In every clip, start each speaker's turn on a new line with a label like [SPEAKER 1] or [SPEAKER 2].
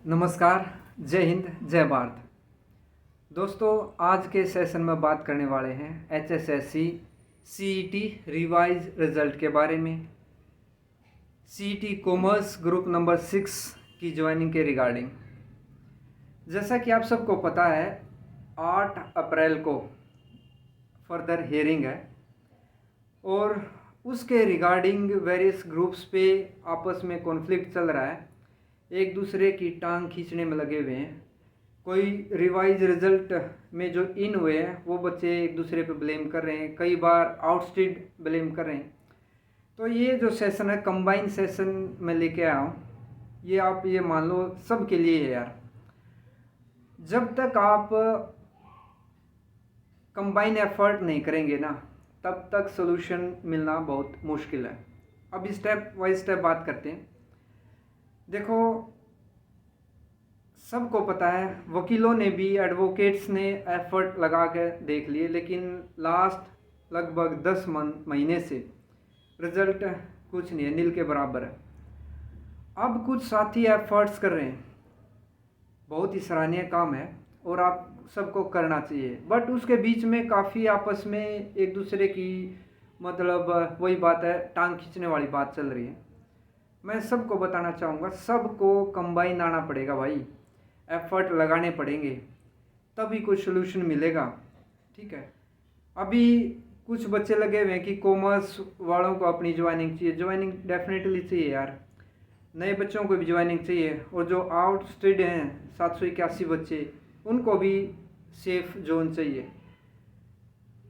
[SPEAKER 1] नमस्कार। जय हिंद, जय भारत। दोस्तों, आज के सेशन में बात करने वाले हैं HSSC CET रिवाइज रिजल्ट के बारे में। CET कॉमर्स ग्रुप नंबर 6 की ज्वाइनिंग के रिगार्डिंग। जैसा कि आप सबको पता है, 8 अप्रैल को फर्दर हियरिंग है और उसके रिगार्डिंग वेरियस ग्रुप्स पे आपस में कॉन्फ्लिक्ट चल रहा है, एक दूसरे की टांग खींचने में लगे हुए हैं। कोई रिवाइज रिजल्ट में जो इन हुए हैं वो बच्चे एक दूसरे पे ब्लेम कर रहे हैं, कई बार आउटस्टेड ब्लेम कर रहे हैं। तो ये जो सेशन है कंबाइन सेशन में लेके आया हूँ, ये आप ये मान लो सब के लिए है यार। जब तक आप कंबाइन एफर्ट नहीं करेंगे ना, तब तक सोल्यूशन मिलना बहुत मुश्किल है। अब स्टेप बाय स्टेप बात करते हैं। देखो, सबको पता है, वकीलों ने भी, एडवोकेट्स ने एफर्ट लगा के देख लिए, लेकिन लास्ट लगभग 10 महीने से रिजल्ट कुछ नहीं है, नील के बराबर है। अब कुछ साथी एफर्ट्स कर रहे हैं, बहुत ही सराहनीय काम है और आप सबको करना चाहिए, बट उसके बीच में काफ़ी आपस में एक दूसरे की मतलब वही बात है, टांग खींचने वाली बात चल रही है। मैं सबको बताना चाहूँगा, सबको कंबाइन आना पड़ेगा भाई, एफर्ट लगाने पड़ेंगे, तभी कुछ सोल्यूशन मिलेगा। ठीक है, अभी कुछ बच्चे लगे हुए हैं कि कॉमर्स वालों को अपनी ज्वाइनिंग चाहिए। ज्वाइनिंग डेफिनेटली चाहिए यार, नए बच्चों को भी ज्वाइनिंग चाहिए, और जो आउटस्टेड हैं 781 बच्चे, उनको भी सेफ जोन चाहिए।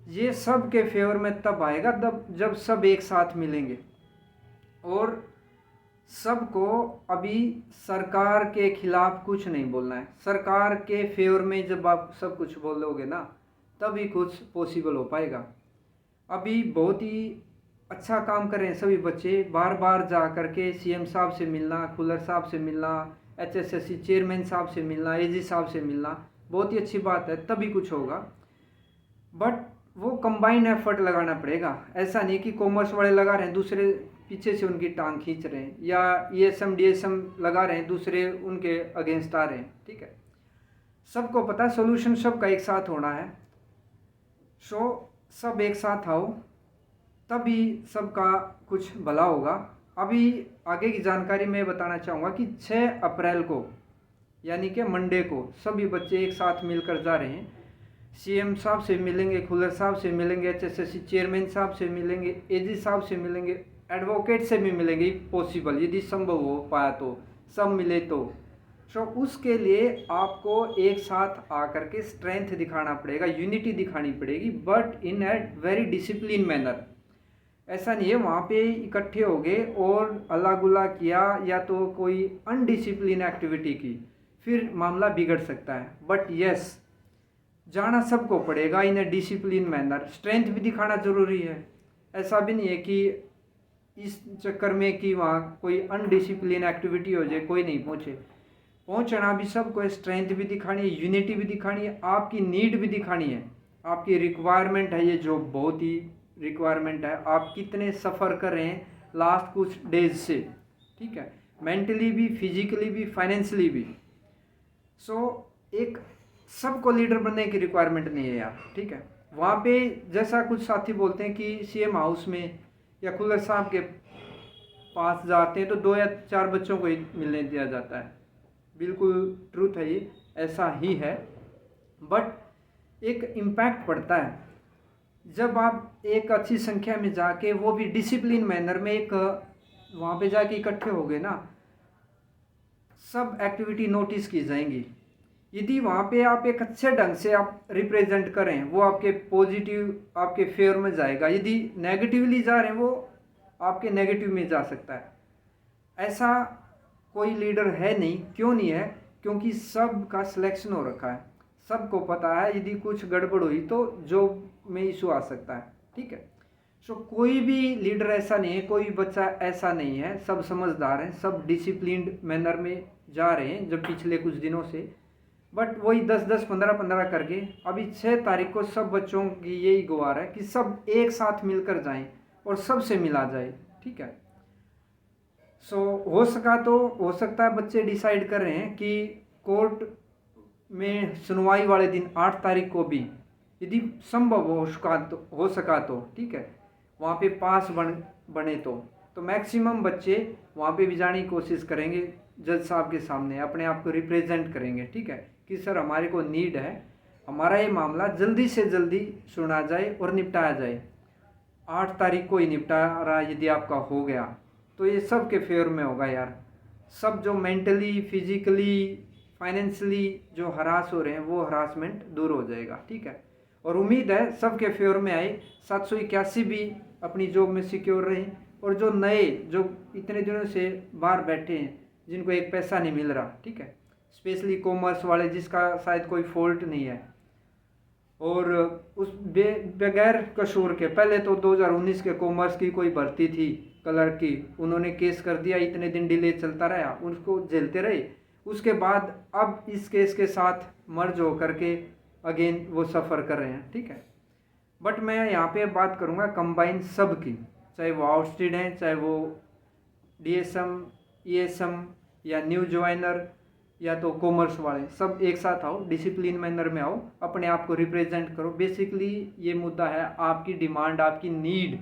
[SPEAKER 1] ये सब के फेवर में तब आएगा जब सब एक साथ मिलेंगे। और सबको अभी सरकार के खिलाफ कुछ नहीं बोलना है, सरकार के फेवर में जब आप सब कुछ बोलोगे ना, तभी कुछ पॉसिबल हो पाएगा। अभी बहुत ही अच्छा काम कर रहे हैं सभी बच्चे, बार बार जा करके CM साहब से मिलना, खुल्लर साहब से मिलना, HSSC चेयरमैन साहब से मिलना, AG साहब से मिलना, बहुत ही अच्छी बात है, तभी कुछ होगा। बट वो कंबाइन एफर्ट लगाना पड़ेगा। ऐसा नहीं कि कॉमर्स वाले लगा रहे हैं, दूसरे पीछे से उनकी टांग खींच रहे हैं, या ESM DSM लगा रहे हैं, दूसरे उनके अगेंस्ट आ रहे हैं। ठीक है, सबको पता है सोल्यूशन सबका एक साथ होना है। सब एक साथ आओ, तभी सबका कुछ भला होगा। अभी आगे की जानकारी मैं बताना चाहूँगा कि 6 अप्रैल को यानी कि मंडे को सभी बच्चे एक साथ मिलकर जा रहे हैं। CM साहब से मिलेंगे, खुल्लर साहब से मिलेंगे, HSSC चेयरमैन साहब से मिलेंगे, AG साहब से मिलेंगे, एडवोकेट से भी मिलेंगे पॉसिबल, यदि संभव हो पाया तो, सब मिले तो। उसके लिए आपको एक साथ आकर के स्ट्रेंथ दिखाना पड़ेगा, यूनिटी दिखानी पड़ेगी, but in a very discipline manner. ऐसा नहीं है वहाँ पे इकट्ठे हो गए और अल्लाह गुल्ला किया या तो कोई अनडिसिप्लिन एक्टिविटी की, फिर मामला बिगड़ सकता है। बट यस, जाना सबको पड़ेगा इन ए डिसिप्लिन मैनर। स्ट्रेंथ भी दिखाना ज़रूरी है, ऐसा भी नहीं है कि इस चक्कर में कि वहाँ कोई अनडिसिप्लिन एक्टिविटी हो जाए, कोई नहीं पहुँचना भी सबको है। स्ट्रेंथ भी दिखानी है, यूनिटी भी दिखानी है, आपकी नीड भी दिखानी है, आपकी रिक्वायरमेंट है, ये जो बहुत ही रिक्वायरमेंट है। आप कितने सफ़र कर रहे हैं लास्ट कुछ डेज से, ठीक है, मेंटली भी, फिजिकली भी, फाइनेंशियली भी। एक सबको लीडर बनने की रिक्वायरमेंट नहीं है यार। ठीक है, वहाँ पे जैसा कुछ साथी बोलते हैं कि CM हाउस में या खुल्लर साहब के पास जाते हैं तो 2 या 4 बच्चों को ही मिलने दिया जाता है। बिल्कुल ट्रूथ है ये, ऐसा ही है। बट एक इम्पैक्ट पड़ता है जब आप एक अच्छी संख्या में जाके, वो भी डिसिप्लिन मैनर में, एक वहाँ पे जाके इकट्ठे हो गए ना, सब एक्टिविटी नोटिस की जाएंगी। यदि वहाँ पे आप एक अच्छे ढंग से आप रिप्रेजेंट करें, वो आपके पॉजिटिव, आपके फेवर में जाएगा। यदि नेगेटिवली जा रहे हैं, वो आपके नेगेटिव में जा सकता है। ऐसा कोई लीडर है नहीं। क्यों नहीं है? क्योंकि सब का सिलेक्शन हो रखा है, सबको पता है यदि कुछ गड़बड़ हुई तो जॉब में इशू आ सकता है। ठीक है, कोई भी लीडर ऐसा नहीं है, कोई बच्चा ऐसा नहीं है, सब समझदार हैं, सब डिसिप्लिन्ड मैनर में जा रहे हैं जब पिछले कुछ दिनों से। बट वही 10-10, 15-15 करके अभी 6 तारीख को सब बच्चों की यही गुहार है कि सब एक साथ मिलकर जाएं और सबसे मिला जाए। ठीक है, हो सकता है बच्चे डिसाइड कर रहे हैं कि कोर्ट में सुनवाई वाले दिन 8 तारीख को भी यदि संभव हो सका तो ठीक है, वहाँ पे पास बने तो मैक्सिमम बच्चे वहाँ पे भी जाने की कोशिश करेंगे, जज साहब के सामने अपने आप को रिप्रेजेंट करेंगे, ठीक है, कि सर हमारे को नीड है, हमारा ये मामला जल्दी से जल्दी सुना जाए और निपटाया जाए। 8 तारीख को ही निपटारा यदि आपका हो गया तो ये सब के फेवर में होगा यार। सब जो मेंटली, फिजिकली, फाइनेंशियली जो हरास हो रहे हैं वो हरासमेंट दूर हो जाएगा, ठीक है। और उम्मीद है सबके फेवर में आए, 781 भी अपनी जॉब में सिक्योर रहे, और जो नए जो इतने दिनों से बाहर बैठे हैं जिनको एक पैसा नहीं मिल रहा, ठीक है, स्पेशली कॉमर्स वाले जिसका शायद कोई फॉल्ट नहीं है और उस बगैर कसूर के, पहले तो 2019 के कॉमर्स की कोई भर्ती थी क्लर्क की, उन्होंने केस कर दिया, इतने दिन डिले चलता रहा, उनको झेलते रहे, उसके बाद अब इस केस के साथ मर्ज हो करके अगेन वो सफ़र कर रहे हैं, ठीक है। बट मैं यहाँ पे बात करूँगा कंबाइन सब की, चाहे वो आउटस्टेड हैं, चाहे वो DSM, ESM या न्यू ज्वाइनर या तो कॉमर्स वाले, सब एक साथ आओ, डिसिप्लिन मैनर में आओ, अपने आप को रिप्रेजेंट करो। बेसिकली ये मुद्दा है आपकी डिमांड, आपकी नीड,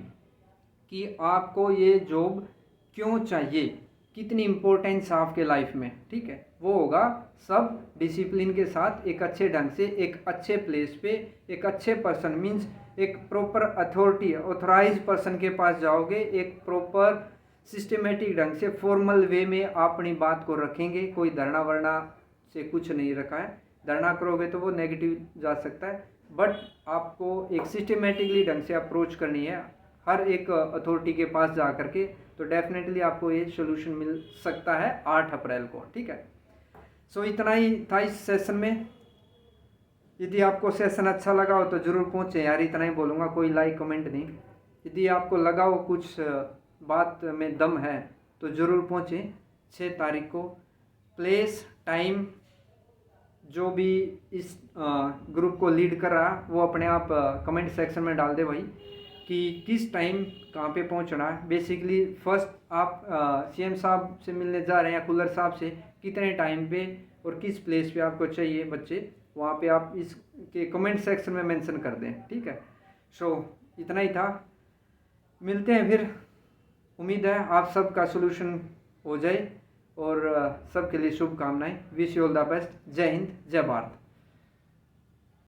[SPEAKER 1] कि आपको ये जॉब क्यों चाहिए, कितनी इम्पोर्टेंस आपके लाइफ में, ठीक है, वो होगा सब डिसिप्लिन के साथ एक अच्छे ढंग से एक अच्छे प्लेस पे एक अच्छे पर्सन मीन्स एक प्रॉपर अथॉरिटी ऑथराइज पर्सन के पास जाओगे, एक प्रॉपर सिस्टमेटिक ढंग से फॉर्मल वे में आप अपनी बात को रखेंगे। कोई धरना वरना से कुछ नहीं रखा है, धरना करोगे तो वो नेगेटिव जा सकता है, बट आपको एक सिस्टमेटिकली ढंग से अप्रोच करनी है हर एक अथॉरिटी के पास जा करके, तो डेफिनेटली आपको ये सोल्यूशन मिल सकता है 8 अप्रैल को, ठीक है। इतना ही था इस सेशन में। यदि आपको सेशन अच्छा लगा हो तो ज़रूर पहुँचे यार, इतना ही बोलूँगा, कोई लाइक कमेंट नहीं। यदि आपको लगा हो कुछ बात में दम है तो ज़रूर पहुँचे 6 तारीख को। प्लेस, टाइम, जो भी इस ग्रुप को लीड कर रहा वो अपने आप कमेंट सेक्शन में डाल दे भाई, कि किस टाइम कहाँ पे पहुँचना है। बेसिकली फर्स्ट आप CM साहब से मिलने जा रहे हैं या कुलर साहब से, कितने टाइम पे और किस प्लेस पे आपको चाहिए बच्चे, वहाँ पे आप इसके कमेंट सेक्शन में मेंशन कर दें, ठीक है। इतना ही था, मिलते हैं फिर। उम्मीद है आप सबका सोल्यूशन हो जाए और सबके लिए शुभकामनाएं। Wish you all the best. जय हिंद, जय भारत।